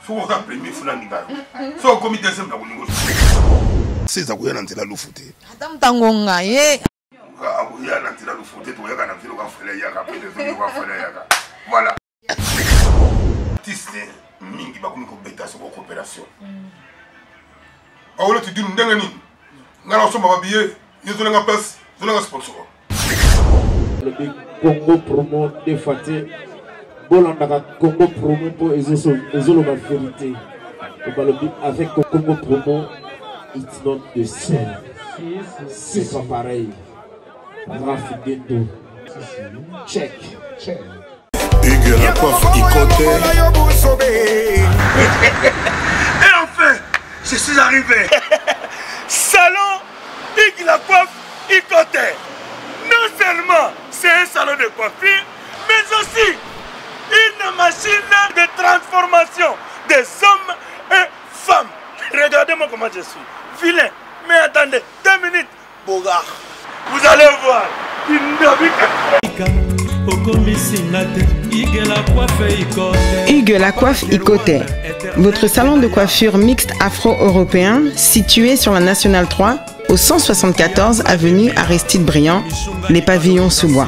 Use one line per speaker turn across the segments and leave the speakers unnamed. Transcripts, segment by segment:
faut qu'on premier fou n'anga so comité semble ko ningo c'est ça ko yana ntela lufute
ata mtangonga ye
ya na ntela lufute to yaka na filo ka fele yaka peut-être ko fele yaka voilà artiste mingi ba ko beta so coopération awolo tu dis ndanga ni ngala so ba billet yezo nga place zo nga sponsor
le Congo promo de Faté bolanda Congo promo pour ezolo la vérité avec Congo promo it's not the same c'est pas pareil Rafidendo check
Hugues la coiffe Ikoté. Et enfin je suis arrivé salon Hugues la coiffe Ikoté. Non seulement c'est un salon de coiffure, mais aussi une machine de transformation des hommes et femmes. Regardez-moi comment je suis. Vilain. Mais attendez, 2 minutes. Bogart. Vous allez voir.
Hugues la coiffe Ikoté. Votre salon de coiffure mixte afro-européen situé sur la Nationale 3 au 174 avenue Aristide Briand, les pavillons sous bois.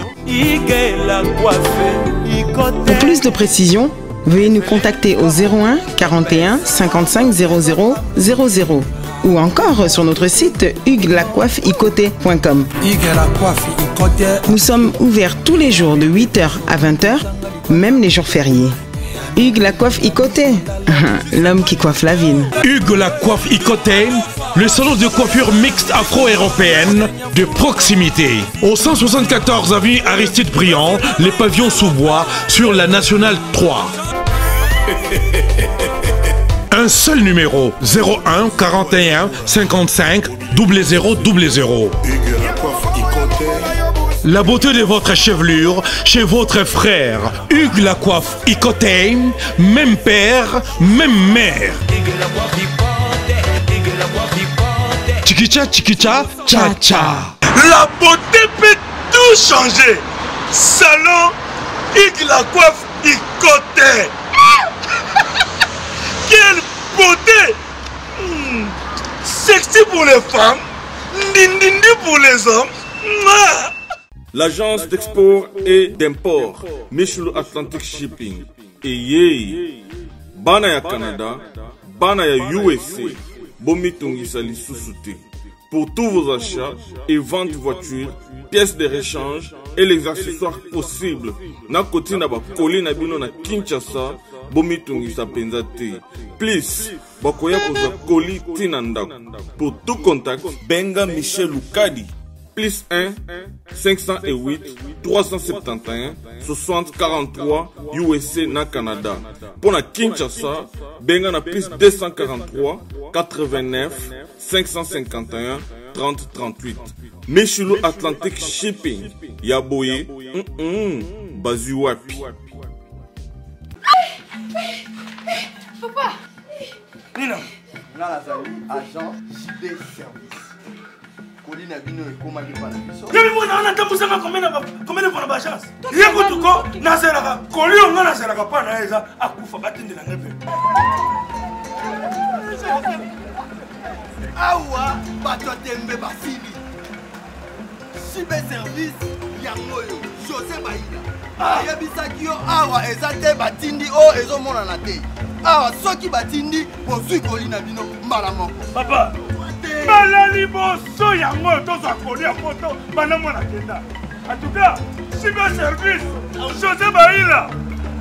Pour plus de précisions, veuillez nous contacter au 01 41 55 00 00 ou encore sur notre site hugueslacoiffeikoté.com. Nous sommes ouverts tous les jours de 8h à 20h, même les jours fériés. Hugues la coiffe Ikoté, l'homme qui coiffe la ville.
Hugues la coiffe Ikoté, le salon de coiffure mixte afro-européenne de proximité. Au 174 avenue Aristide Briand, les pavillons sous bois sur la Nationale 3. Un seul numéro, 01 41 55 00 00. La beauté de votre chevelure chez votre frère. Hugues la coiffe Ikoté, même père, même mère. Chikicha, chikicha, cha cha.
La beauté peut tout changer. Salon Hugues la coiffe Ikoté. Quelle beauté! Sexy pour les femmes, dindindi pour les hommes.
L'agence d'export et d'import Michel Atlantic Shipping et bana ya Canada, bana ya USA, bomitungisa lisusu. Pour tous vos achats et ventes de voitures, pièces de rechange et les accessoires possibles. Na koti na ba koli na bino na Kinshasa, bomitungisa penza te. Please, bakoya koza koli tinanda. Pour tout contact, benga Michel Lukadi. Plus 1 508 371 60 43 USA na Canada. Pour la Kinshasa, benga na plus 243 89 551 30 38. Michelo Atlantic Shipping. Yaboye. Bazuapi.
Papa.
Nina.
Agent JB Service. Colina Bino et Komaki Panabiso.
Y'a mis mon anan tambusanga combien de fois na chance. Rien que tout ko na seraka. Kolio nga na seraka pa na eza akufa batinde na ngepe.
Awa batotembe basili. JB Service yangoyo José Baïda. Yebisaki yo awa ezate batindi o ezomona na te. Awa soki batindi bozui Colina Bino mbala moko.
Papa. Malali boso yango toza kolia photo bana mona kenda. En tout cas, JB Service José Baïla.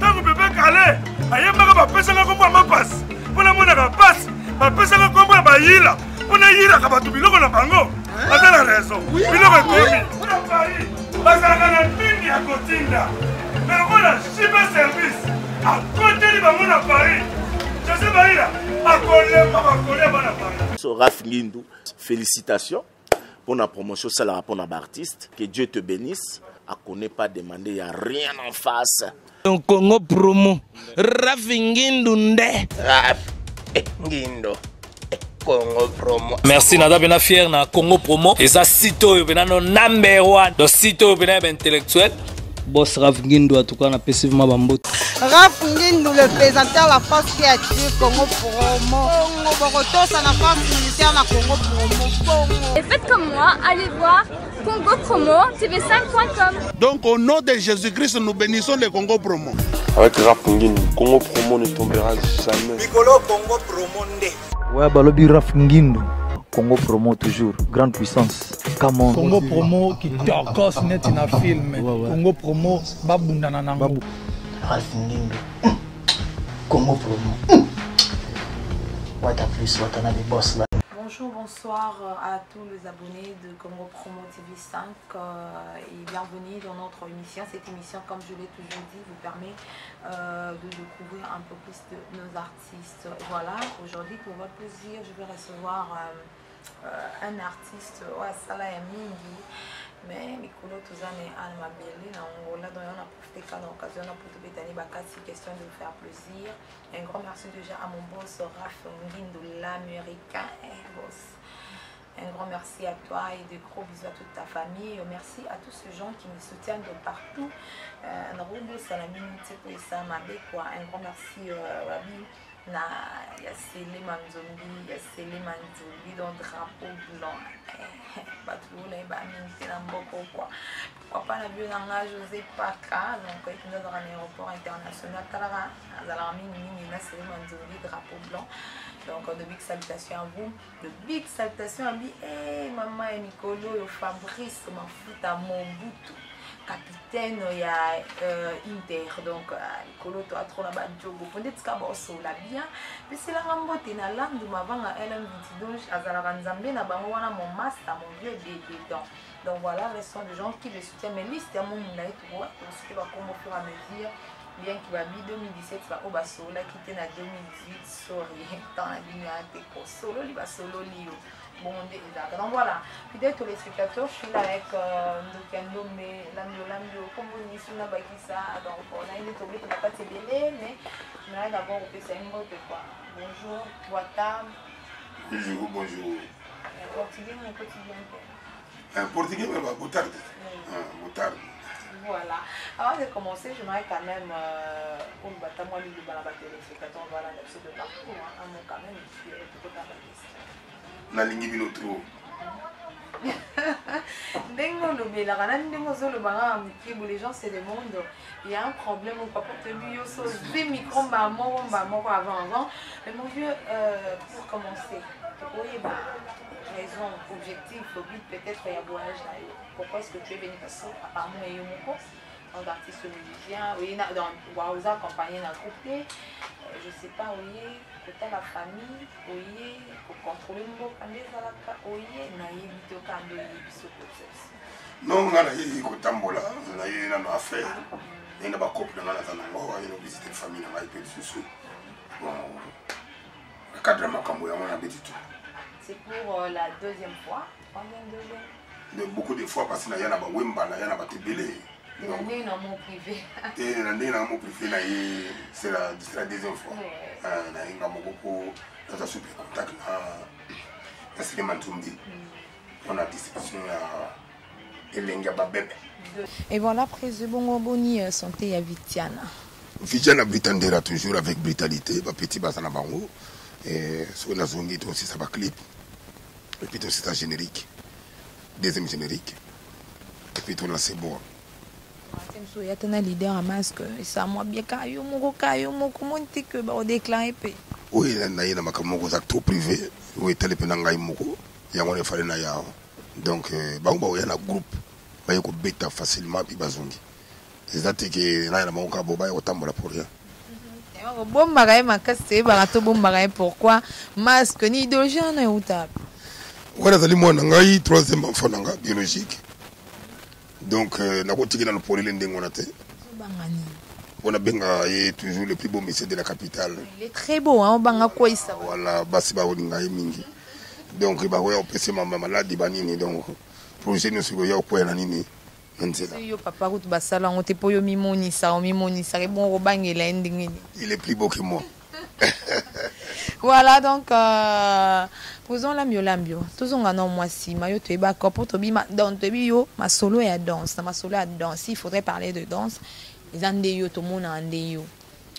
Tango bébé calé, ayemba ba pesa nga komba ma passe. Pona mona ka passe, ba pesa nga komba ba yila. Pona yila ka batu biloko na bango. Ata la raison. Biloko komi. Pona Paris. Basaka na mingi ya kotinda. Mais voilà JB Service à côté de bango na Paris. José Baïla a collé bana Paris.
Raph Ngindou, félicitations pour la promotion, c'est la rapport d'artiste. Que Dieu te bénisse. À qu'on n'ait pas demandé, il n'y a rien en face.
Donc, Congo promo. Raph Ngindou nde.
Raph Ngindou. Congo promo.
Merci nada bena fier na Congo promo. Et ça site oyo bena no number 1. Donc site oyo bena intellectuel.
Boss Raf Ngindu, en tout cas, on a passivement Bambot.
Raf Ngindu, le présentateur de la force créative Congo Promo. Borotos à la force militaire de Congo Promo.
Et faites comme moi, allez voir Congo Promo, tv5.com.
Donc au nom de Jésus-Christ, nous bénissons le Congo Promo.
Avec Raf Ngindu, Congo Promo ne tombera jamais.
Mikolo Congo Promo nde.
Ouais, Balobi Raf Ngindu. Congo Promo toujours, grande puissance. Come
Congo Promo qui torcos net in a film. Congo Promo babundana nango.
Raf Ngindu. Congo Promo. What a plus, what a des boss là.
Bonjour, bonsoir à tous les abonnés de Congo Promo TV5 et bienvenue dans notre émission. Cette émission, comme je l'ai toujours dit, vous permet de découvrir un peu plus de nos artistes. Voilà, aujourd'hui, pour votre plaisir, je vais recevoir un artiste, Salah Yamingi, mais Mikolo Touzane Al Mabeli, on a profité de l'occasion pour te bétani Bakati, question de vous faire plaisir. Un grand merci déjà à mon boss Raf Ngindu, l'américain, boss. Un grand merci à toi et de gros bisous à toute ta famille. Merci à tous ces gens qui me soutiennent de partout. Un grand merci il y a Célé Manzombi, il y a Célé Manzombi dans le drapeau blanc. Pourquoi pas la bio dans José Paca, donc il est dans un aéroport international. Célé Manzombi, drapeau blanc. Donc de big salutations à vous. De big salutations à lui. Maman et Mikolo, Fabrice, ma fout à Mobutu. Capitaine il y a Inter donc Mikolo to trop là bas jogo peut-être que bosso la bien mais c'est la rambote na landu mavanga LM donc azala nzambe na bango wana mon master mon vieux bébé donc voilà les sont des gens qui me soutiennent mais liste à mon night pour ce qui va comme au fur et à mesure bien qu'il va bi 2017 va au basso là qui était na 2018 sorry dans la ligne à Teko solo li ba solo lio. Bon, donc voilà, fidèles téléspectateurs, je suis là avec Ndokendo, mais l'ambio, comme vous dites, on a ça, donc on a une étoile qui n'a pas été belle, mais je vais d'abord vous faire une autre quoi. Bonjour, Boata.
Bonjour, bonjour.
Portugais, mon quotidien.
Un portugais, mais pas boutard. Boutard.
Voilà. Avant de commencer, j'aimerais quand même, pour le bâtiment, lui, de la téléspectateurs, voilà, de partout, à mon quand même, je suis tout à fait.
Na lingi bino trop.
Dengo lobela kana ndingo zolo banga mikibu les gens se demandent il y a un problème ou pas pour te lui so des micros maman avant mais mon vieux pour commencer oui bah raison objectif but peut-être il y a voyage là pourquoi est-ce que tu es venu parce que apparemment il y a mon poste en artiste musicien oui dans Waouza accompagné d'un groupe je sais pas oui peut-être la famille oui pour contrôler le mot quand les alaka oui naïe bito kando yibiso process
non ngana yi ko tambola na yi na affaire ina ba couple ngana za ngo wa ino visiter famille na ipe susu bon cadre makambo ya mona betitu
c'est pour la deuxième fois combien de deuxième
de beaucoup de fois parce que na yana ba wemba na yana ba tebele
on est dans mon privé.
Et dans mon privé, c'est la deuxième fois. On a beaucoup de super contact. On a discussion à Elenga Babebe.
Et voilà, président Boni, santé à Vitiana.
Vitiana Britandera toujours avec brutalité. Petit Basana Bango. Et sur la zone, aussi ça va clip. Et puis aussi ça générique. Deuxième générique. Et puis on a c'est bon.
Il y a un leader à masque et ça moi bien kayo moko monte que ba déclarer pe
oui na yena makamoko za tout privé oui telepena ngai moko ya ngone fale na ya donc bango ba yana groupe ba yeko beta facilement bi bazongi ezate ke na yana makoka bo ba yeko tambola pour rien
bomba ga makase ba to bomba ga pourquoi masque ni idéologie na uta
wala zali mwana ngai troisième enfant nga biologique. Donc, on a bien toujours le plus beau monsieur de la capitale.
Il est très beau, hein, on quoi ça.
Voilà, Basiba Mingi. Donc, il va y avoir ma maladie, donc, projet nous sur le point nini.
Yo papa route basala on te poyo mimoni ça bon robang il
est plus beau que moi.
Voilà donc Supposons la miolambio. Tous on a non moi si mayo tu es bas pour tobi ma dans tobi yo ma solo et danse. Ma solo et danse. Il faudrait parler de danse. Les andéyo tout le monde a andéyo.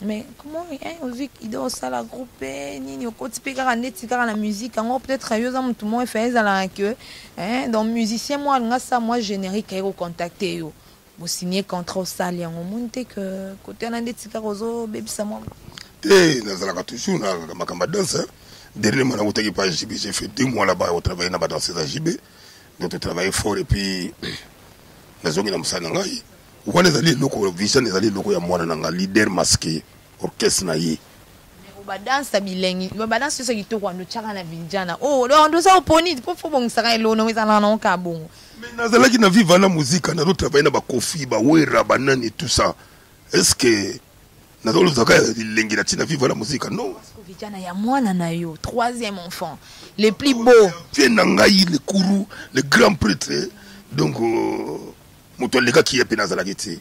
Mais comment on vu qu'il doit ça la groupe ni au côté pégar la musique on peut-être yo ça tout le monde fait ça là que donc musicien moi moi générique et contacter yo. Vous signez contrat salé on monte que côté on a des tika rozo baby ça moi.
Nazalaka toujours na makamba danse. Dernièrement, j'ai fait 2 mois là-bas au travail dans danse à JB. Donc, je travaille fort et puis, les gens qui ont ça, on est allé locaux, vision est allé locaux, il y a moi, leader masqué, orchestre naïe.
Danse bilingue, danse ce qui te voit, nous tchara na vindjana. Oh, on doit ça au pony, pour faut bon ça lo no ça non ka bon.
Mais nazala qui na vivre la musique, na do travailler na ba kofi, ba wera, banane et tout ça. Est-ce que na do zaka lengi na tina vivre la musique non?
Vindjana ya mwana na yo, 3e enfant, les plus beaux.
Viens nangai le kourou, le grand prêtre. Donc moto les gars qui est penazala giti.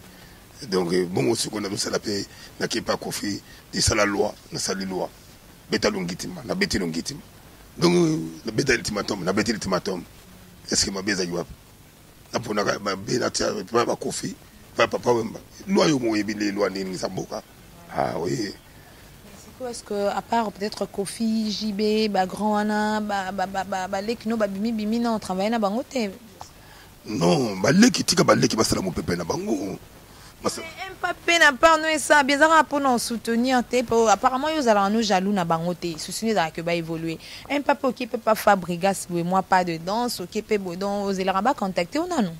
Donc bon aussi qu'on a tout ça la paix na qui pas kofi de ça la loi na ça la loi beta longitima na beti longitima donc na beta ultimatum na beti ultimatum est-ce que ma beza yo na pona ba bena tia ba kofi pa papa wemba loi yo mo yebile loi ni samboka ah oui.
Est-ce que à part peut-être Kofi, JB, ba grand ana, ba lekno ba bimi na on travaille na bango te.
Non, ba leki tika ba leki ba sala mo pepe na bango.
Mbappé n'a pas nous ça bien ça pour nous soutenir apparemment ils allons nous jaloux na bangoté soutenir dans que va évoluer Mbappé qui peut pas fabriquer moi pas de danse qui peut bodon aux élèves ba contacter on a nous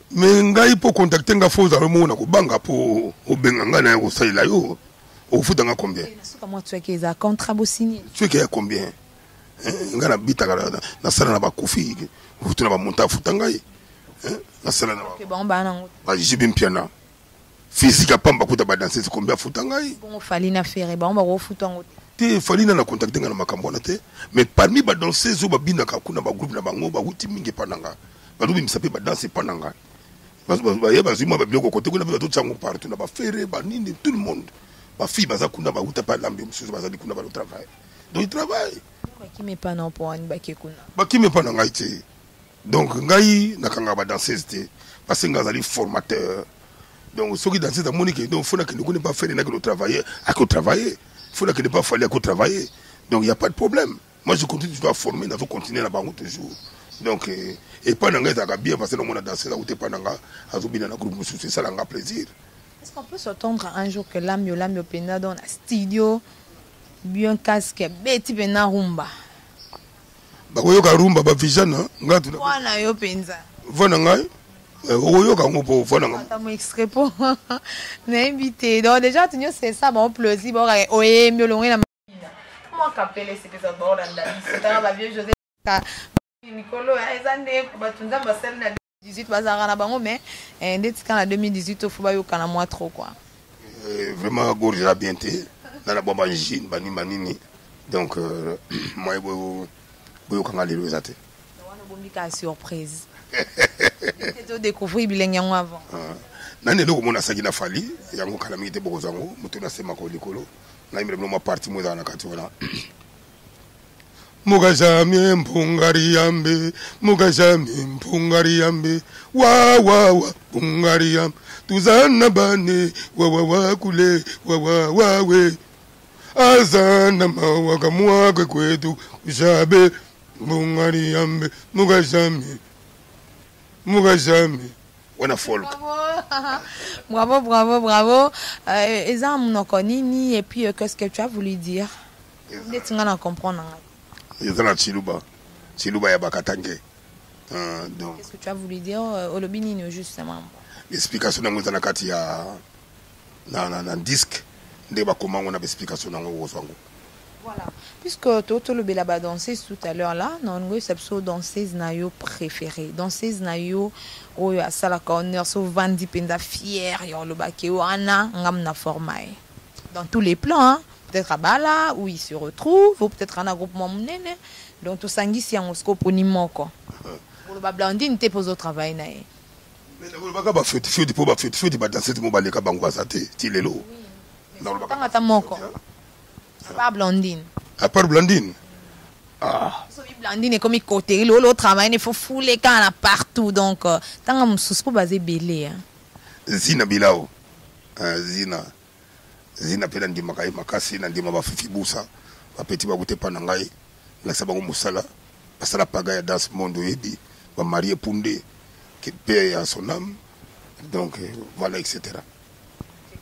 mais ngai pour contacter nga faut za mo na ko banga pour obenganga na ko saila yo au futa nga combien
comment tu es que ça contrat bo signé
tu es que combien nga na bitaka na sala na ba kofi futa na ba monta futa ngai na sala na
que bon ba na
ba jibim piana physique à pamba kuta ba danser combien futa ngai
bon fali na faire ba on ba futa ngo
te fali na contacter nga na makambo na te mais parmi ba danser zo ba bina ka kuna ba groupe na bango ba wuti mingi pananga ba lubi msape ba danser pananga parce que ba yeba zuma ba biloko côté kuna ba tout chango partout na ba faire ba nini tout le monde ba fille ba za kuna ba wuta pa lambi msusu ba za kuna ba le travail donc il travaille
qui me pas non pour une ba ke kuna
ba qui me pas ngai te donc ngai nakanga ba danseuse te parce que ngazali formateur. Donc, ceux qui dansent dans Monique, donc il faut que nous ne pas faire que travailler, à que travailler. Il faut que ne pas faire que travailler. Donc, il n'y a pas de problème. Moi, je continue, je dois former, nous continuer là-bas toujours. Donc, et pas dans les bien parce que nous avons dansé là où tu es pas dans le groupe, c'est ça, un plaisir.
Est-ce qu'on peut s'attendre un jour que l'amio pena dans un studio, bien casque, bêti pena rumba?
Bah, oui, rumba, bah, vision, hein?
Voilà, yo penza.
Voilà, ngai.
Extrait pour invité. Donc déjà tu c'est ça bon plaisir bon oye mieux loin la comment qu'appeler ces personnes bon dans la va vieux José Nicolo ezande ko batunza basel na 2018 bazara na bango mais ndetika na 2018 faut ba yo kana moi trop quoi
vraiment gorge la bien té na la bomba njine bani manini donc moi boyo kanga lelo ezate
on bombika surprise tu découvrir bilingue avant
nane loko mona saki na fali yango kala mite boko zango mutuna sema ko likolo na imre no ma parti mo za na kati wala mugajamye mpungari yambe wa pungari yam tuzana bane wa kule wa we azana mawaka mwake kwetu jabe pungari yambe Mugajami. Wana folk.
Bravo. Eza mnokonini et puis qu'est-ce que tu as voulu dire? Tu n'as pas comprendre.
Eza na chiluba. Chiluba ya bakatange. Donc.
Qu'est-ce que tu as voulu dire au lobinino justement?
L'explication na ngozana kati ya na disque nde ba comment on a explication na ngozango.
Voilà. Puisque tu le bela danseuse tout à l'heure là, non nous c'est danseuse nayo préférée. Danseuse nayo o ya sala corner so vandi penda fier yo le bakeo ana ngam na formae. Dans tous les plans hein, peut-être à Bala où il se retrouve ou peut-être en groupement munene. Donc tout sangisi en scope ni moko. Pour le Blandine te pose au travail nae.
Mais le baka ba fête pour ba fête ba danser mo baleka bango basate ti lelo.
Dans le baka ta moko. Pas Blandine.
À part Blandine. Ah.
Blandine est comme côté, l'autre travail, il faut fouler quand on a partout. Donc, tant que je suis basé belé.
Zina Bilao. Zina pela ndima kai makasi na ndima bafifi busa. Bapeti bagute panangai. La sabango musala. Basala paga ya dans monde yebi. Ba marié Poundé qui paye à son âme. Donc, voilà, etc.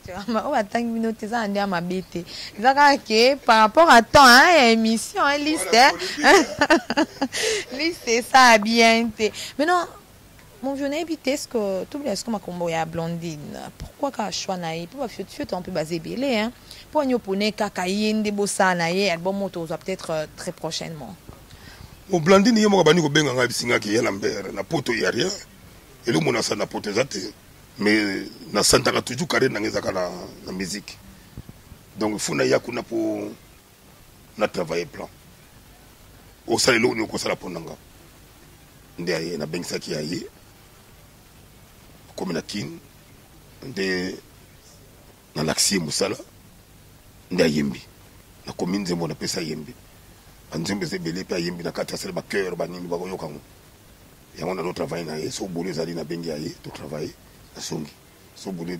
Par rapport à ton émission, liste ça a bien été. Maintenant, mon jeune invité, est-ce que tu est-ce que ma combo ya Blondine? Pourquoi qu'à choix naïe? Pourquoi tu es un peu basé belé hein? Pour nous poney kakaïen des bossa naïe album moto peut-être très prochainement.
Mon Blondine yemo ka bani ko benga nga bisinga ki ya lambert na poto ya rien. Et le mona sa na poto zate. Mais na santaka toujours carré na ngezaka na musique. Donc funa ya kuna pour na travailler plan. Au salelo ni ko sala ponanga. Ndé na bengsa ki ayi. Comme na kin ndé na laxi musala. Ndé yembi. Na commune zembo na pesa yembi. Anzembe ze belé pa yembi na kata sel ba cœur ba nini ba ko yokango. Yango na no travail na ye so bolu zali na bengi ayi to travailler. Songi so boni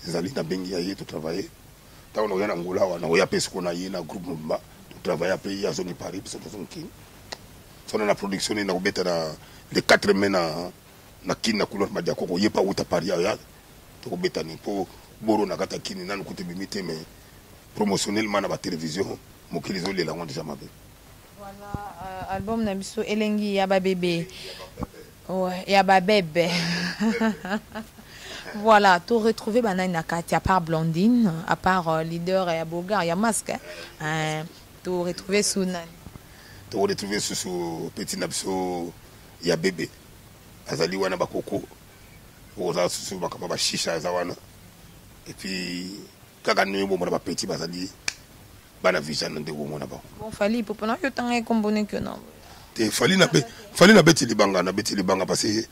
zali na bengi ya yetu travailler tawo no yana ngula wana oya pesi kona ye na groupe mba to travailler pe ya zone Paris so to sonki so na production na obeta na les 4 mena na kin na couleur madia koko yepa uta Paris ya to obeta ni po boro na kata kini nanu kote bimite mais promotionnellement na ba télévision mokilizo le la ngwa déjà mabe.
Voilà album na biso elengi ya ba bébé. Ouais, ya ba bébé. Voilà, tu retrouvé Banana Nakati, à part Blondine, à part leader et à Bogar, il y a masque. Tu retrouvé sous Nani.
Tu retrouvé sous Petit Napso, il y a bébé. Azali wana bakoko. Oza sous bakaba shisha zawana. Et puis kaka nuyo bo mona petit bazali bana vision ndé bo mona ba.
Bon fali pour pendant que temps combiné que non.
Te fali na beti libanga parce que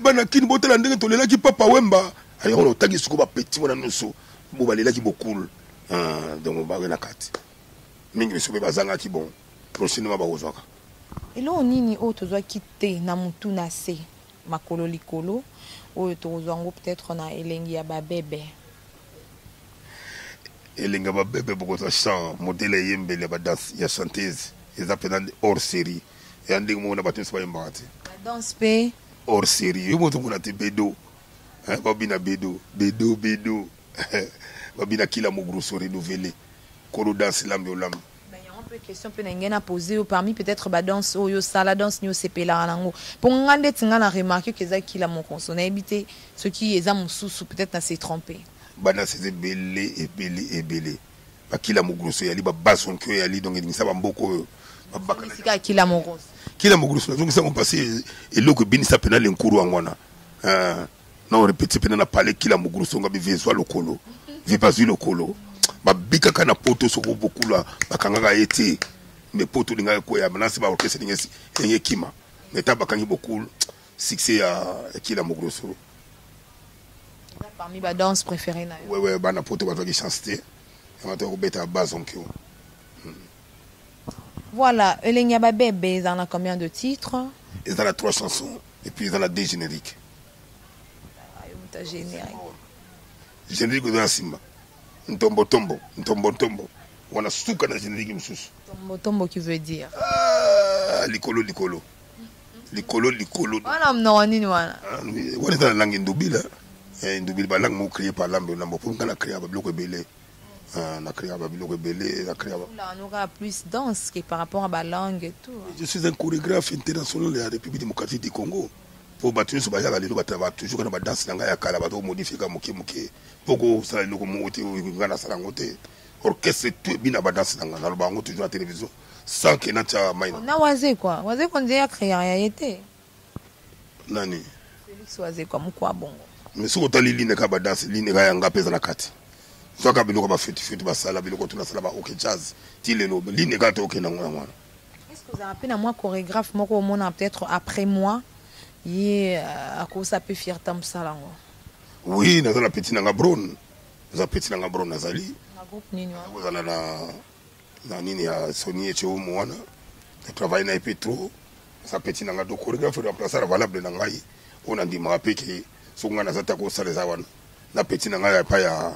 bana kin botela ndenge tolela ki papa wemba ali on tagi suko ba petit mona noso bo balela ki bokul donc ba na kati mingi biso be bazanga ki bon prochainement ba ozwaka
elo nini o tozwa kite na mutu na se makolo likolo o tozwango peut-être na elengi ya ba bébé
elenga ba bébé boko za chant modèle yembele ba danse ya chanteuse. Ils appellent hors série. Et on dit que mon abattu soit embarqué.
Danse P.
Hors série. Yo montre qu'on a été bédo. Babina bédo. Bédo. Babina kila mo grosso renouvelé. Koro danse lambe lambe.
Il y a un peu de questions que n'engena poser parmi peut-être ba danse o yo sala danse ni o sepela nango. Pour ngande tinga na remarquer que ça kila mo consonne habiter ce qui est mon sous peut-être na s'est trompé.
Bana c'est belé. Ba kila mo grosso yali ba bason que yali donc ni ça ba mboko.
Sika kila mogros.
Kila mogros donc ça on passé et loko binisa penal nkuru angwana. Non répéter penal na parler kila mogros ngabi vezwa lokolo. Vi pas vu lokolo. Ba bika kana poto soko beaucoup là bakanga été mais poto linga ko ya manasi ba orchestre ninge kima. Mais tabakangi beaucoup succès à kila mogros.
Parmi ba danse préférée na.
Ouais bana poto ba qui chanter. On va beta base on
Voilà, Elenia Bébé, ils en a combien de titres?
Ils en a 3 chansons et puis ils en a 2 génériques. Générique de la Simba. Ntombo. On a souka na générique msusu.
Tombo qui veut dire
Likolo.
Voilà, non, ni voilà.
On est dans la langue ndubila. Ndubila ba langue mo créé par lambe na mo pour qu'on a créé ba bloc belé. Là,
on aura plus danse que par rapport à la langue et tout.
Je suis un chorégraphe international de la République démocratique du Congo. Pour battre sur Bayaga, les gens toujours dans la danse, dans la calabato, modifier Pourquoi ça nous monter ou gana sarangote. Orchestre tout bien à danse dans la bango toujours à la télévision sans que n'ata maïna.
On a oisé quoi. Oisé qu'on dit à créer réalité.
Nani.
Félix oisé comme quoi bon.
Mais si on t'a li ligne ka danse, ligne ga yanga pesa na kati. Soka biloko ba feti ba sala biloko tuna sala ba OK jazz. Tile no ligne ga to OK na ngwana.
Est-ce que vous avez appelé à moi chorégraphe moko au monde peut-être après moi y à cause ça peut faire tam salango.
Oui, nazala petit nanga bron. Za petit nanga bron nazali.
Na groupe nini wa.
Nazala na na nini ya Sony et Cheo Moana. Je travaille na Petro. Ça petit nanga do chorégraphe remplaçant valable na ngai. On a dit ma peke songa na zata ko saleza wana. Na petit nanga ya pa ya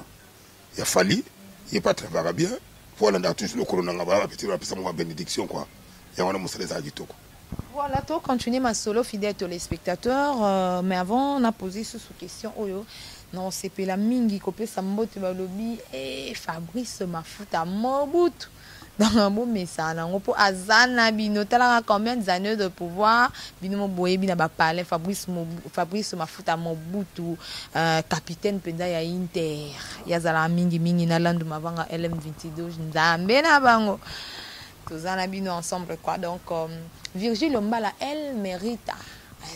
Fali, il pas travailler bien. Voilà dans toujours le corona ngaba petit rapisa mo bénédiction quoi. Ya wana mo saleza gitoko.
Voilà, toi continuer ma solo fidèle téléspectateurs, mais avant on a posé sous question oyo. Non, c'est pas la mingi copé ça mbote ba lobby et Fabrice Mafuta Mobutu. Dans un beau message, on peut azana bino tala combien d'années de pouvoir bino mo boye bina ba parler Fabrice Mafuta Mobutu capitaine penda ya Inter. Ya zala mingi na landu mavanga LM22 nzambe na bango. Tous en bino ensemble quoi donc Virgile Ombala elle mérite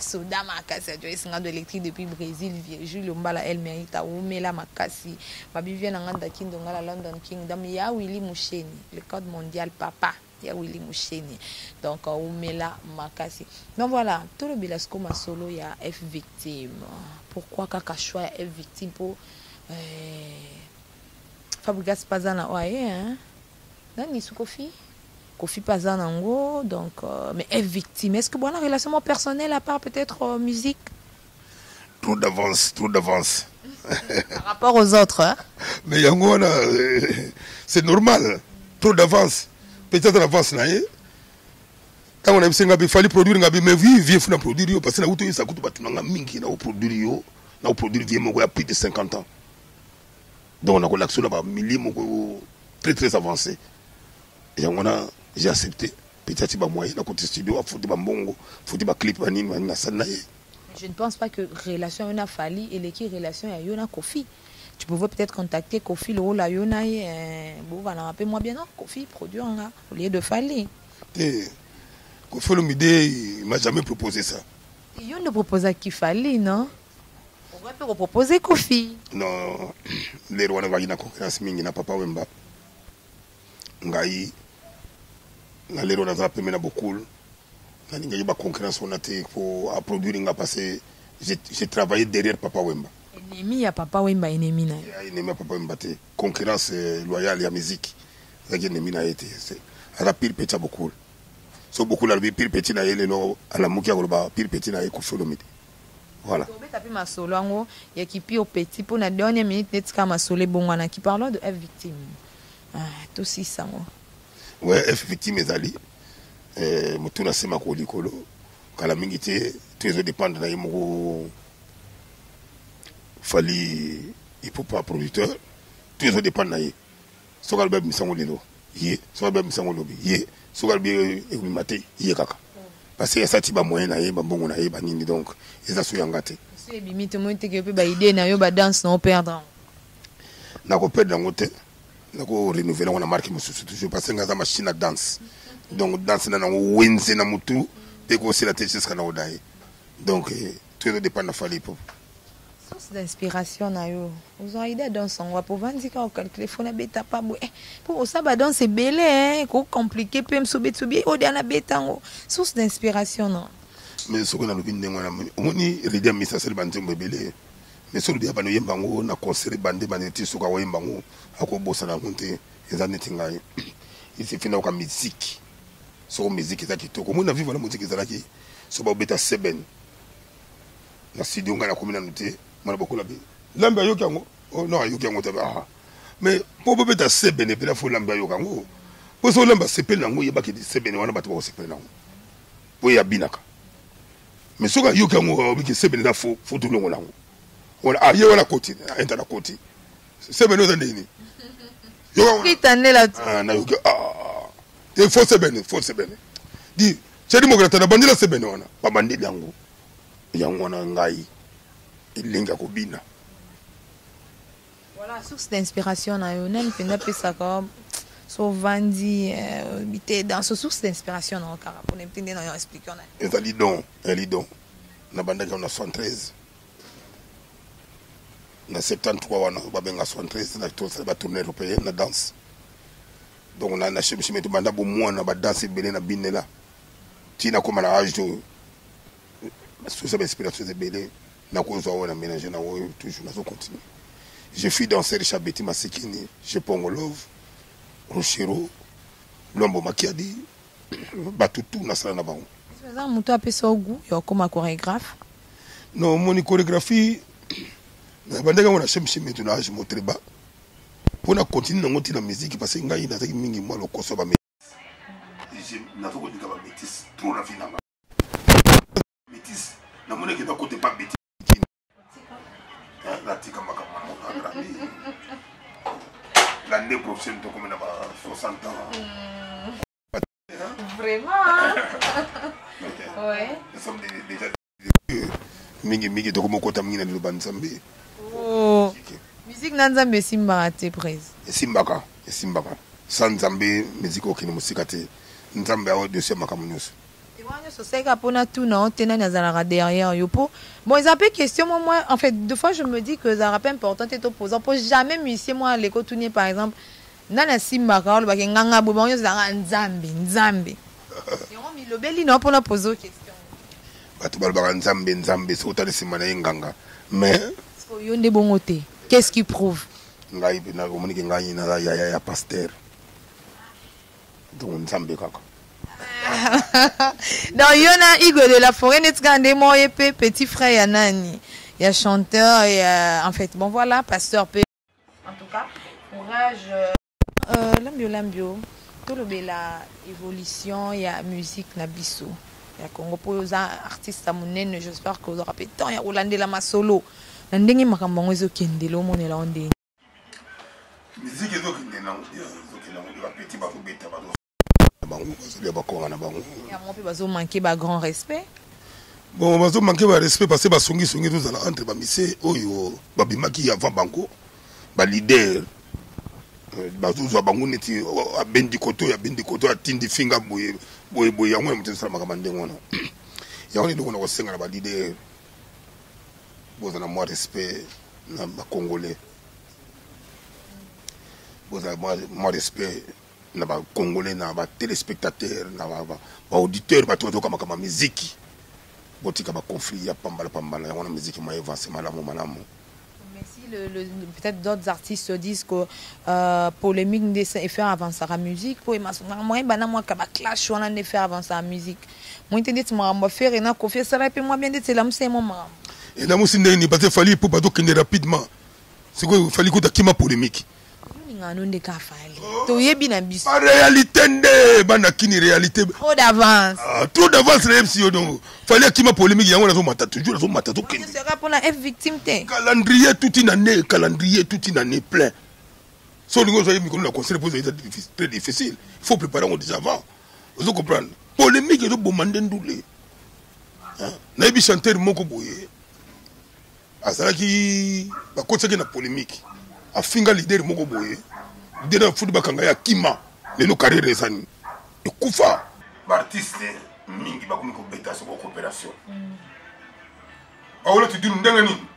Soda Makasi a joué de l'électrique depuis Brésil. Virgile Ombala elle mérite Oumela Makasi babi vient en Anda Kingdom la London Kingdom ya Willy Moucheni le code mondial papa ya Willy Moucheni donc Oumela Makasi donc voilà tout le bilasco ma solo ya F victime pourquoi kaka choix F victime pour Fabrice Pazana ouais hein nani Kofi Kofi Pazanango, donc, mais est victime. Est-ce que bon, la relation personnelle à part peut-être musique?
Trop d'avance.
Par rapport aux autres, hein?
Mais yango c'est normal. Trop d'avance. Peut-être l'avance là, hein? Quand on a dit qu'il fallait produire, mais vieux faut produire parce que là ça coûte pas tout le mingi na produire na produire vieux mo plus de 50 ans. Donc on a l'action là-bas milliers très avancé. Et on a j'ai accepté peut-être ba moyen na côté studio faut ba mbongo faut ba clip ba nini na sana.
Je ne pense pas que relation Yona Fali et l'équipe relation à Yona Kofi. Tu pouvais peut-être contacter Kofi le rôle à Yona bon va rappeler moi bien non Kofi produit là au lieu de Fali.
Kofi Olomide il m'a jamais proposé ça.
Il ne propose à qui Fali non? On va peut proposer Kofi.
Non, les rois va na concurrence mingi na Papa Wemba. Ngai na lero na za pemena beaucoup na ninga ba concurrence on a été pour à produire nga passé j'ai travaillé derrière Papa Wemba
ennemi ya Papa Wemba ennemi na
ennemi ya Papa Wemba te concurrence loyale ya musique la ennemi na été c'est ala pile petit beaucoup so beaucoup la pile petit na yele no ala mukia ko ba pile petit na ko Olomide voilà
on bet taper ma solo ngo ya ki pile petit pour na dernière minute net ka ma solo bongwana qui parlant de F victime tout si ça moi
ouais F victime ezali mutuna sema ko likolo kala mingi te tout dépend na yemo Fali il faut pas producteur tout dépend na ye sogal be misango lelo ye sogal be misango lobi ye sogal be mate ye kaka parce que ça tiba moyen na ye ba mbongo na ye ba nini donc eza so yangate
c'est bimite mo te ke pe ba idée na yo ba danse na perdre
na ko perdre ngote na ko renouveler on a marqué mususu toujours parce que ngaza machine à danse donc danse na wenze na mutu et ko c'est la tête jusqu'à na odai donc tout dépend na Fali pour
source d'inspiration na yo vous avez idée dans son wa pour vandi ka au calculer faut na beta pas pour ça ba danse belé hein ko compliqué peu msubi o dia na betango source d'inspiration non
mais ce qu'on a lobi ndengo na moni ridia misa sel banzombe belé mais sur dia bano yembango na concert bande baneti suka wa yembango akobosa na monte ezaneti ngai il se fina ka musique so musique za kitoko mona vivre la musique ezalaki so ba beta seben na studio ngana komina noté mona bokola be lamba yokango oh non yokango ta mais pour beta seben et puis la faut lamba yokango pour so lamba sepel nango yebaki seben wana bato ba sepel nango pour ya binaka mais soka yokango biki seben da faut tout longo nango wala aye wala koti enta na koti seben oza ndeni yo
kitane la
na yoka il faut seben di chedi mograta na bandila seben wana pa bandili yango wana ngai ilinga kobina
voilà source d'inspiration na yo nem penda pesa comme so vandi bité dans ce source d'inspiration na kara pour n'entendre na expliquer na
ezali don na bandaka na 73 na 73 wana babenga 73 na tout ça ba tourner européen na danse donc on a na chimé to banda bo mwana ba danse belé na binela tina comme na âge to sous cette inspiration de belé na ko zo wana mélanger na toujours na zo continuer je suis danser Chabeti Masikini je Pongolov Rochero Lombo Makiadi, Batutu, Nasra Nabango.
Tu as fait goût, comme chorégraphe?
Non, mon chorégraphie, je suis très bas. Pour continuer à monter la musique, parce que je suis très moi le Kosovo. Je n'ai pas de bêtises trop la vie. Bêtises, je n'ai pas de bêtises. L'année prochaine, tu as 60 ans.
Vraiment? Ouais.
Nous sommes déjà mingi to ko kota mingi na lobani Nzambe.
Oh. Musique Nzambe simba te prise.
Simbaka. Sans Nzambe musique okini musika te. Nzambe a deuxième makamunyos.
Et moi je sais qu'apona tout non tena nazala derrière yo po. Bon, ils appellent question moi en fait deux fois je me dis que ça rappelle important et opposant pour jamais musicien moi l'éco tourner par exemple nana simbaka le ba nganga bo yo za Nzambe. Yo mi lobeli non pour la poser question.
Mais
qu'est-ce qui prouve?
Pasteur. Donc Nzambe kaka.
Dans Yona Igo de la forêt net gandé moi petit frère ya nani. Il y a chanteur et en fait bon voilà pasteur P. En tout cas, courage lambio tout le bela évolution il y a musique na biso. Ya Congo pour les artistes amunene j'espère que vous aurez temps ya Rolande la masolo ndenge makambo ngo ezokendelo monela onde
musique ezokendela ya petit ba kubeta ba bango c'est ba konga na bango
ya mon pe bazo manquer ba grand respect
bon bazo manquer ba respect parce que ba songi tous ala entre ba mise oyo ba bimaki avant bango ba leader bazo bango neti a bendi koto a tindi finga boye yango mutu sala makamande ngona yango ndiko na kosenga na ba leader boza na moi respect na ba congolais boza moi respect na ba congolais na ba téléspectateurs na ba auditeurs ba toto kama musique botika ba conflit ya pambala yango na musique ma avance malamu.
Peut-être d'autres artistes disent que polémique de faire avancer la musique pour moi bana moi ka ba clash on a faire avancer la musique moi te dit moi faire et na confier ça et puis moi bien dit c'est là c'est mon maman
et là moi c'est ne pas fallait pour pas donc rapidement c'est quoi fallait que ta polémique
ngano ndeka fali to yebi na biso
en réalité nde bana kini réalité
trop d'avance
le MC donc fallait qu'il ma polémique yango na zo mata toujours zo mata to kende
sera pour la F victime te
calendrier toute une année plein so lingo zo yemi ko na concert pour c'est très difficile il faut préparer on déjà avant vous comprendre polémique zo bomande ndule na bi chanteur moko boye azalaki ba kotsaki na polémique a finga leader moko boye dena football kanga ya kima lelo carrière ezani ekufa artiste mingi bakomi ko beta so coopération awolo tu dinu ndanga nini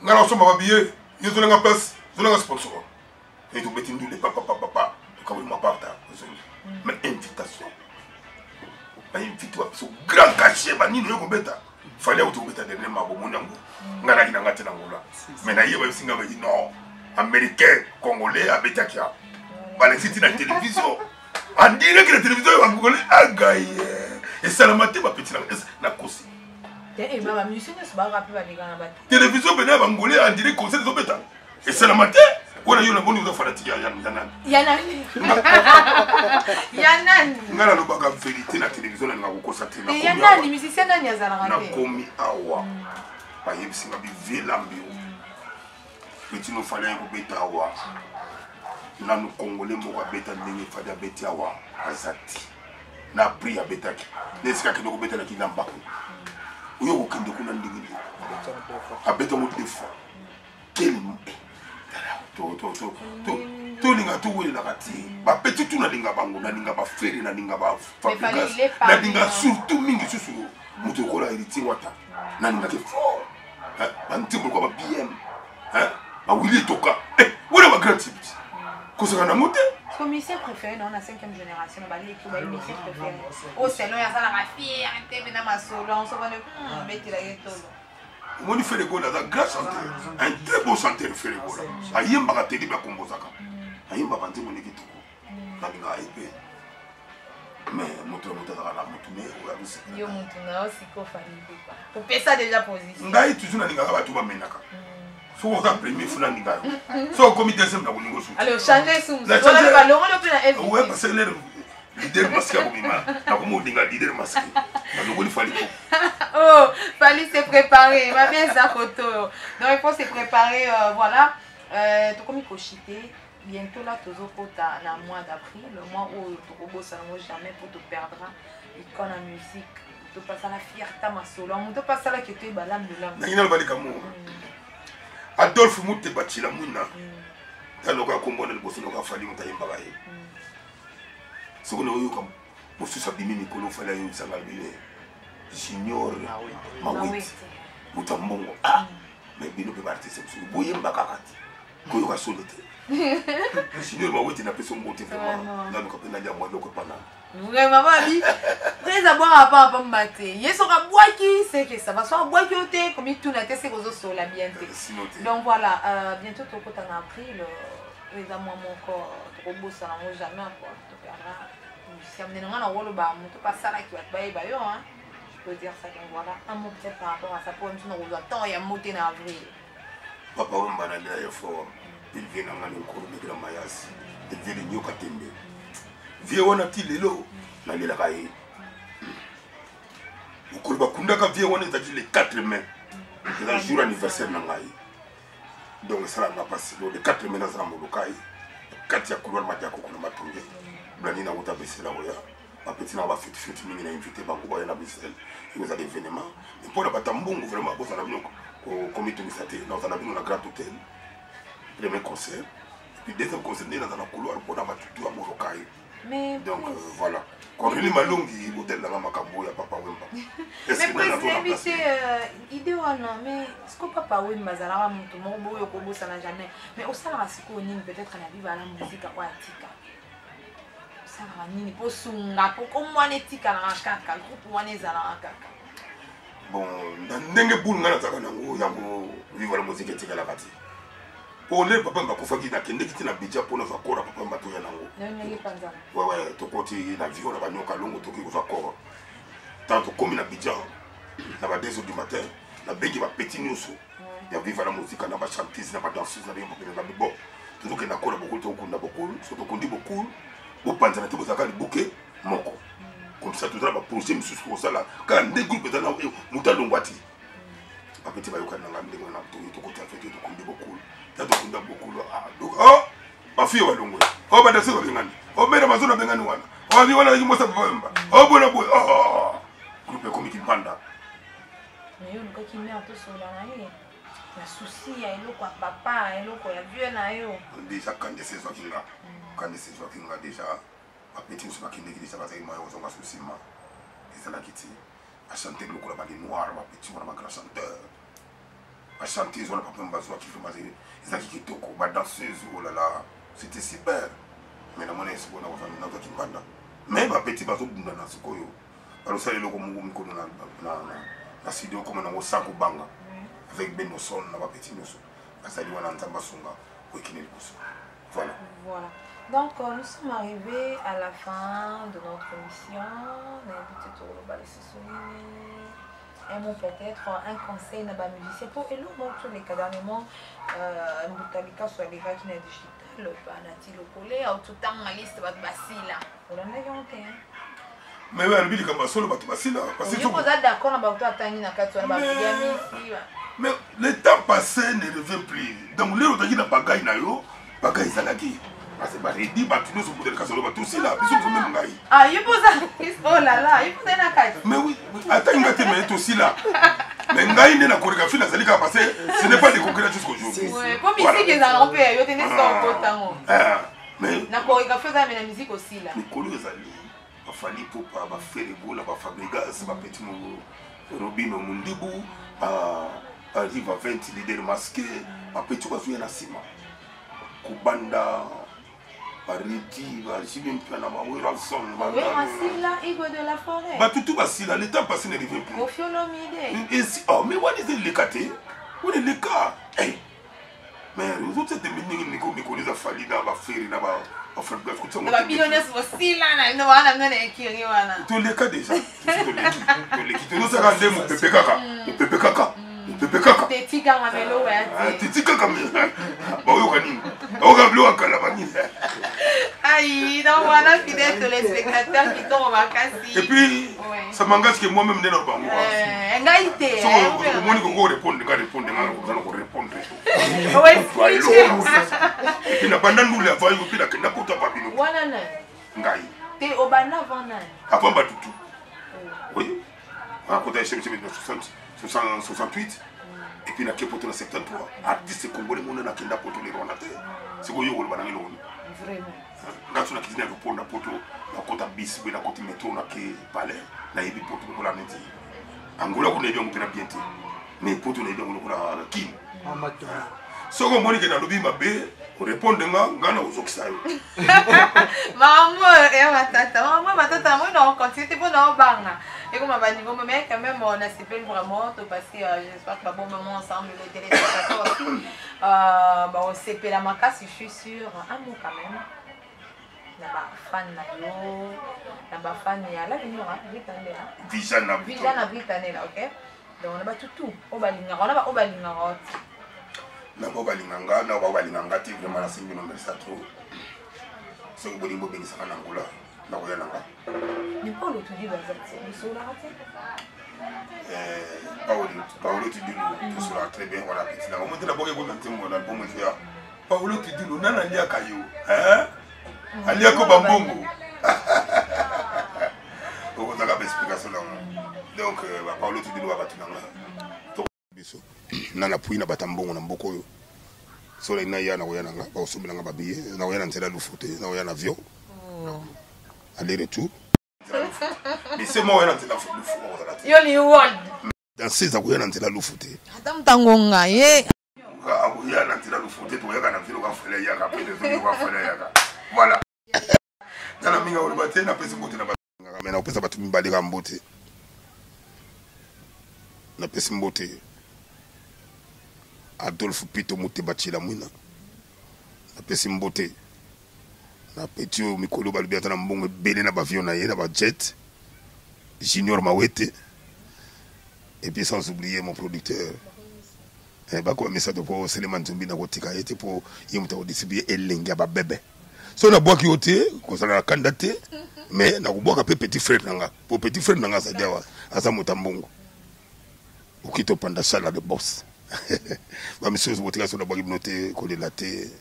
ngala so mababiye yezo nga place zo nga sponsor et to beti ndule papa to kabuli maparta mais invitation ba invite wa so grand cachet ba nini yo ko beta fallait auto beta dernier mabo monango ngala kina ngate na ngola mais na yewa singa ba non américain congolais à Betakia balexiti na télévision en direct la télévision ya congolais agaye et ça la maté ba petit na kosi
et baba musicien se ba rappeler ba ligana ba
télévision bena ba congolais en direct concert zo beta et ça la maté wala yo na boni zo fala tiya
yanani
ngala lo ba vérité na télévision na kokosa te na
yanani musicien na nyazala
na komi awa ba yebisi ba bi velambio petit nous fallait ko beta awa na nous congolais mo ko beta ndenge fada beti awa azati na pri ya beta ki nesika ke ko beta na kinamba uyo ko kende kuna ndenge a beta mo defa quel to linga to wele na kati ba petit tout na linga bango na linga ba fere na linga ba fabrikas na linga surtout mingi susu muto ko la héritier wata na linga ke fort antimbo ko ba bien ah oui toka où est ma créativité qu'est-ce qu'on a monté
commissaire préféré dans la 5e génération ba li ko ba commissaire préféré au salon ya sala ma fille tebe na masolo on se va le mettre la yetolo
moni fait le gola da grâce un très beau chanteur fait le gola ayemba ka teli ba kombozaka ayemba banze moni kitoko na binga aipe Mais moto azaka na moto mais oyabisi
yo moto na osiko fali quoi kopesa déjà position
ngai toujours nalingaka bato bamenaka soki oza premier funa ninga yo so okomi deuxième na kolingo suki
allez changer sum ona ba longo lo pe na FV
ouais parce que le leader masque ya komima na komo dinga leader masque na lokoli fali ko
oh fali se préparer va bien sa photo donc il faut se préparer voilà to komi kochiter bientôt là tozo kota na mois d'avril le mois où tokobo salongo jamais pour te perdre icône en musique to passa la fierté ma solo on to passa la que tu balam de l'homme
na ina bali kamo Adolphe Mouté Batila Mouna taloka kombona liboso loka fali mutayimba baye sokona oyo kam mosusu abimi mikolo fali ayo sanga bile junior mawiti mutambongo mais bino pe artiste so boyemba kakati koyo ka solete junior mawiti na peso mbote vraiment na loka pe na dia moi loko pana
vraiment babi très d'abord à pas maté yeso ka boaki c'est que ça va soit boaki oté comme tout na tese kozo sola bien donc voilà bientôt to kota na april les amours mon corps trop beau ça na jamais quoi to perdra si amener na wolo ba moto pas ça là qui va ba yo hein je peux dire ça donc voilà un mot peut-être par rapport à ça pour nous on doit tant il y a monté en avril
papa on va aller à fort il vient na ngani ko de grand mayas il vient nyoka tembe vie wana ti lelo na lela kai ukolo bakunda ka vie wana tati le 4 mai c'est le jour anniversaire na ngai donc ça la passe le 4 mai na za molokai kati ya couloir madiako kuna matonge blani na uta besela oya ba petit na ba fête mingi na invité bango ba na Bruxelles il nous a des événements et pour la batambungu vraiment bossa na bino ko comité de santé na za na bino na grand hôtel premier concert et puis deuxième concert na za na couloir pour na batutu ya molokai.
Mais
donc voilà. Quand il malongi hôtel là makambo ya papa Wemba.
Mais président invité idée wana mais ce que papa Wemba zala mutu moko yo ko bossa na jamais mais au sala siko nini peut-être na vivre la musique kwa tika. Sala nini po sunga po ko mwana tika na kaka groupe wana zala kaka.
Bon ndenge bulu ngana zaka nango yango vivre la musique tika la kati. Pour les papa m'a confié qu'il a qu'un qui n'a budget pour nous accords papa m'a tout yango. Ouais to côté la vie on a banyoka longo to ki ko accord. Tant comme il a budget na ba 2h du matin na bengi ba petit news. Ya vivre la musique na ba chanteuse na ba danseuse na ba bon. Tout que na kola beaucoup to kunda beaucoup, surtout kondi beaucoup. Bo panza na to zaka li bouquet moko. Comme ça tout ça ba projet monsieur ko sala quand des groupes dans mutalongwati. Ba petit ba yokana na ndenge na to côté fait to kondi beaucoup. Tadokunda beaucoup donc oh ma fille wa longo oh ba daso bengani oh mera mazona bengani wana oh ni wana ngimosa Wemba oh bona boy oh groupe comme Kimpanda
mais yo nko kimia to sola na ye na souci ya eloko ya papa eloko ya vieux na yo
déjà quand des saisons kinga déjà ba petit so bakinde ki déjà ba sai moyo zonga souci ma ça la kiti a chanter le ko la ba noir ba petit wana ba grand chanteur a chanter zo la papa Mbazo qui fait mazeli ezaki kitoko ba danseuse oh là là c'était super mais na mona esibo na ko famille na ko Kimpanda mais ba petit bazo bunda na sikoyo ba lo sale loko mungu mikono na studio comme na Osako Banga avec Beno Son na ba petit noso basali wana nzamba sunga ko kineli kuso voilà
donc nous sommes arrivés à la fin de notre émission on a invité tout le balai un mot peut-être, un conseil n'a pas musicien pour et l'autre dans tous les cas dernièrement Moutabika soit les gars qui n'a digital pas nati le collé au tout temps ma liste va basila on en a ganté
mais ouais le comme solo ba basila
parce que vous êtes d'accord na ba to atani na katwa ba yami
mais le temps passé ne revient plus donc les autres qui na bagay na yo bagay salaki parce que ba redi ba tu nous sur le casolo ba tout si là biso même ngai
ah il faut ça oh là là il faut na kati
mais oui attends ngate mais tout si là mais ngai ne na chorégraphie na salika parce que ce n'est pas des concrets jusqu'au jour
ouais comme ici que ça on peut yo tenir ça au temps
mais
na chorégraphie ça mais la musique aussi là
mais kolo ezali ba fali popa ba ferebo la ba Fabregas ba petit mo Robino Mundibu arrive à 20 leaders masqués ba petit bazu na sima kubanda Pariti, Barchibin Planama, Wilson,
Masila, Igo de la forêt.
Bah, tout Basila, le temps passé ne revient plus.
Au fiolomide.
Oh, mais what is the cas? What is the cas? Hey! Mais les autres, c'est des minimes qui connaissent la Falida, la Ferry, la
Les millionnaires sont aussi là, ils ont un écurie.
Tous les cas déjà. Tous les cas déjà. Mon pépé caca. Mon pépé caca. Mon pépé caca.
Petit caramelo, ouais.
Petit caramelo. Bah oui, on va bleu à Calabani.
Aïe, donc voilà, fidèles téléspectateurs qui tombent en vacances.
Et puis, ça m'engage que moi-même, je n'ai pas.
Ngaïté.
Moi, je vais répondre, je vais répondre. Et puis, la banane nous l'a vu, et puis la kenda kota babino.
Wanana.
Ngai.
T'es au banana avant nan.
Avant Batutu. Oui. À côté de 68. Et puis, la kepoto na 73. Artiste congolais, mon na kenda poto les ronate. C'est quoi yo le banane lo.
Vraiment.
Ngatu na kizina ko na poto na kota bis be na kota métro na ke palais. Na yebi poto ko la neti. Angola ko ne bien ko na bien te. Mais poto ne bien ko na kim. Soko moni ke na lobi mabe, o répondre ngana uzokisa yo.
Maman, moi non continue pour non banga. Et comme à niveau mais quand même on a célébré vraiment tout parce que j'espère que va bon moment ensemble les téléspectateurs aussi. On s'est fait la macasse, je suis sûre. Un mot quand même. Naba fan na yo, naba fan ya la vinora, Vijana Britannia là, OK? Donc on a tout. Obalinga, on a obalinga rot.
Na obalinganga, na obalinganga ti vraiment la singi no mersa trop. So bolingo bengisa kana ngula, na ko yananga.
Ni pas le tout dit bazati, ni sola raté.
Paolo tu dis nous sera très bien voilà petit là. On monte d'abord que dans mon album faire. Paolo tu dis nous nana lia kayo, hein? Alia ko bambongo. On va avoir explication là. Donc Paolo tu dis nous va batunanga. Nana puina batambongo na mboko yo. So la ina ya na oyana nga ba osomela nga babiye na oyana nzela lufute na oyana avion. Aller retour. Mais c'est moi oyana nzela lufute.
Yo li won.
Dans ces oyana nzela lufute.
Adam tangonga ye.
Oyana nzela lufute to yaka na vilo ka fele yaka pe de zo ka fele yaka. Voilà. Nana minga o bate na pesa mbote na batanga mena o pesa batu mibali ka mbote. Na pesa mbote. Adolphe Pito Mutebachila Mwina na pesi mbote na petio mikolo balibeta na mbongo bele na bavion na yena ba jet Junior Mawete et puis sans oublier mon producteur ba ko message pour Seleman Zumbi na kotika ete pour yimta o distribuer elenga ba bébé so na boki ote ko sala candidaté mais na ko boka pe petit frère nanga pour petit frère nanga sa dewa asa motambongo ukito panda sala de boss. Bah monsieur vous tirez sur la boîte noté coller la thé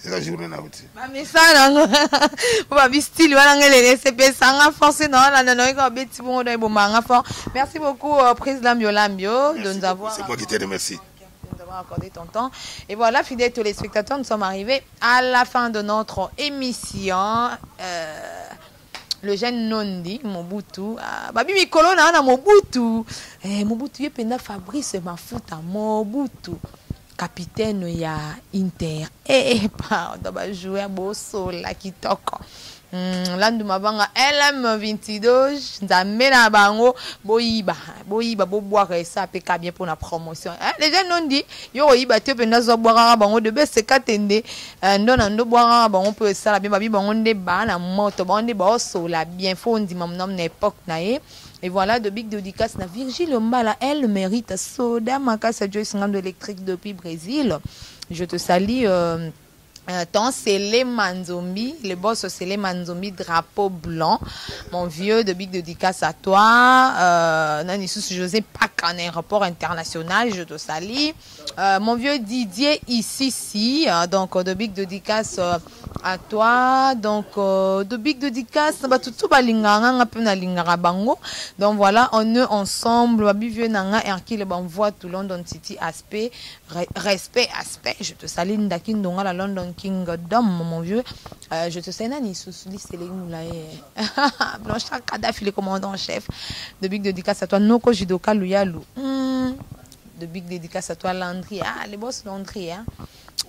la journée na outi
bah mais ça non bah style wala ngele CP sanga forcé non la non ko beti bon do bo manga fort. Merci beaucoup président Lambio de nous avoir.
C'est moi qui te remercie.
De nous avoir accordé ton temps. Et voilà, fidèles téléspectateurs, nous sommes arrivés à la fin de notre émission. Le jeune Nondi Mobutu babi mikolo na Mobutu Mobutu yependa Fabrice Mafuta Mobutu capitaine ya Inter pardon ba jouer boso la kitoko landu mabanga LM22 nzambe na bango boyiba boboire ça pe ka bien pour la promotion les gens non dit yo yiba te penda zo boire bango de bese katende ndona ndo boire bango peut ça la bien babi bango nde ba na moto bango ba so la bien fo ndi mamnom na époque na ye. Et voilà de big dédicace na Virgile Mbala, elle mérite soda makasa Joyce Ngando électrique depuis Brésil. Je te salue Tant Célé Manzombi, le boss Célé Manzombi, drapeau blanc. Mon vieux, de big dédicace à toi. Nanissus José Pac en aéroport international, je te salue. Mon vieux Didier ici, donc de big dédicace à toi. Donc de big dédicace, tout balinganga pena lingara bango. Donc voilà, on est ensemble. Babi vieux nanga Hercule Banvoie tout London City aspect, respect aspect. Je te salue Ndakin Donga la London Kingdom, mon vieux. Je te sais, Nani, sous liste les moulaye. Blanchard Kadhafi, le commandant en chef. De big dédicace à toi, Noko Jidoka Luyalu. De big dédicace à toi, Landry. Ah, les boss Landry, hein.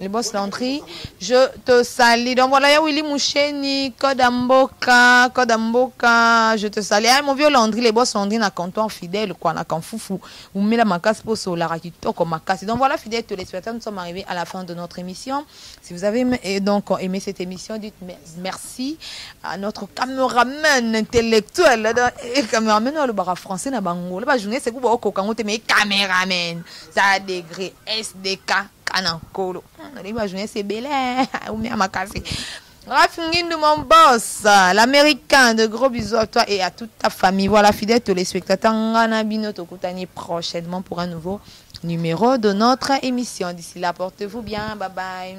le boss Landry, je te salue. Donc voilà, il y a Willy Moucheni, Kodamboka, je te salue. Mon vieux Landry, les boss Landry, na comptoir fidèle, quoi, na kanfoufou, ou met la macasse pour solar, qui toque comme macasse. Donc voilà, fidèles téléspectateurs, nous sommes arrivés à la fin de notre émission. Si vous avez aimé cette émission, dites merci à notre caméraman intellectuel, et caméraman, le bar français, na bango, le bar journée, c'est quoi, mais caméraman, ça a degré, SDK. Kanankolo. Imaginez c'est bel ou bien ma casse. Rafingindu mon boss, l'américain, de gros bisous à toi et à toute ta famille. Voilà, fidèles téléspectateurs, Nganabino Tokutani prochainement pour un nouveau numéro de notre émission. D'ici là, portez-vous bien. Bye bye.